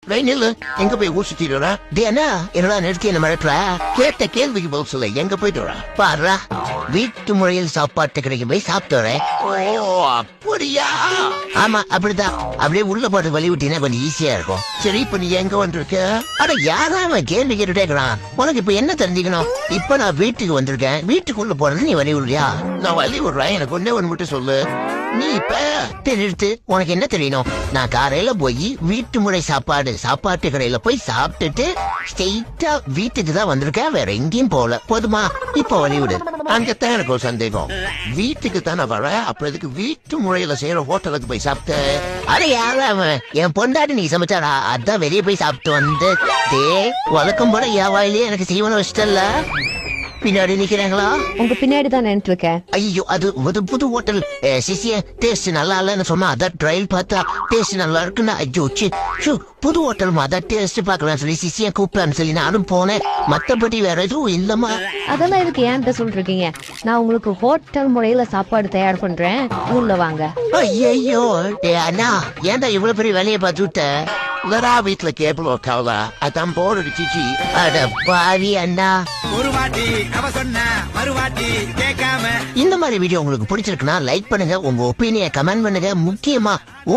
நில்லு, எங்க போய் ஊர் சுத்திட்டு வரா? என்ன என்னடா நிறுத்தி என்ன மிரட்டுற? கேட்ட கேள்விக்கு பதில் சொல்ல, எங்க போயிட்டு வரா? பாருடா, வீட்டு முறையில் சாப்பாட்டு கடைக்கு போய் சாப்பிட்டு வரேன். ஓ அப்படியா? ஆமா அப்படிதான். அப்படியே உள்ள போட்டு வழி விட்டீங்கன்னா கொஞ்சம் ஈஸியா இருக்கும். சரி இப்ப நீ எங்க வந்திருக்க? அட யாரா அவன் கேள்வி கேட்டுட்டே இருக்கிறான்? உனக்கு இப்ப என்ன தெரிஞ்சுக்கணும்? இப்ப நான் வீட்டுக்கு வந்திருக்கேன். வீட்டுக்குள்ள போறது நீ வழி விடுறியா? நான் வழி விடுறேன். எனக்கு ஒன்னே ஒன்று மட்டும் சொல்லு. நீ இப்ப நிறுத்து. உனக்கு என்ன தெரியணும்? நான் காலையில போய் வீட்டு முறை சாப்பாட்டு கடையில போய் சாப்பிட்டுட்டு ஸ்ட்ரெயிட்டா வீட்டுக்கு தான் வந்திருக்கேன். வேற எங்கேயும் போல. போதுமா? இப்ப வழிவிடு. அங்கத்தான் எனக்கு ஒரு சந்தேகம். வீட்டுக்கு தானே வர, அப்புறம் இதுக்கு வீட்டு முறையில செய்யற ஹோட்டலுக்கு போய் சாப்பிட்ட? அட யாரா அவன்? என் பொண்டாட்டி நீ சமைச்சாரா? அதான் வெளியே போய் சாப்பிட்டு வந்து வழக்கம் போல என் வாயிலே எனக்கு செய்வன இஷ்டம்ல. பின்னாடி நிக்கிறாங்களா? உங்க பின்னாடி தான் நின்று இருக்கேன். ஐயோ, அது ஒரு புது ஹோட்டல். சிசிய டேஸ்ட் நல்லா இல்லன்னு சொன்னா அதான் ட்ரையல் பார்த்தா டேஸ்ட் நல்லா இருக்குன்னா ஐயோ புது ஹோட்டல் அதான் டேஸ்ட் பாக்கலாம் சொல்லி சிசிய கூப்பிடலான்னு சொல்லி நானும் போனேன். மத்தபடி வேற எதுவும் இல்லம்மா. அதெல்லாம் இதுக்கு ஏன்ட்ட சொல்றீங்க? நான் உங்களுக்கு ஹோட்டல் முறையில சாப்பாடு தயார் பண்றேன், உள்ள வாங்க. ஐயோ அண்ணா, ஏன்டா இவ்வளவு பெரிய வேலையை பார்த்து விட்ட? இல்லடா, வீட்டுல கேபிள் ஒர்க்காவலா, அதான் போர் அடிச்சிச்சு. அட பாவி அண்ணா. ஒரு வாட்டி அவ சொன்ன மறுவாட்டி கேட்காம. இந்த மாதிரி வீடியோ உங்களுக்கு பிடிச்சிருக்குன்னா லைக் பண்ணுங்க, உங்க ஒப்பீனியன் கமெண்ட் பண்ணுங்க. முக்கியமா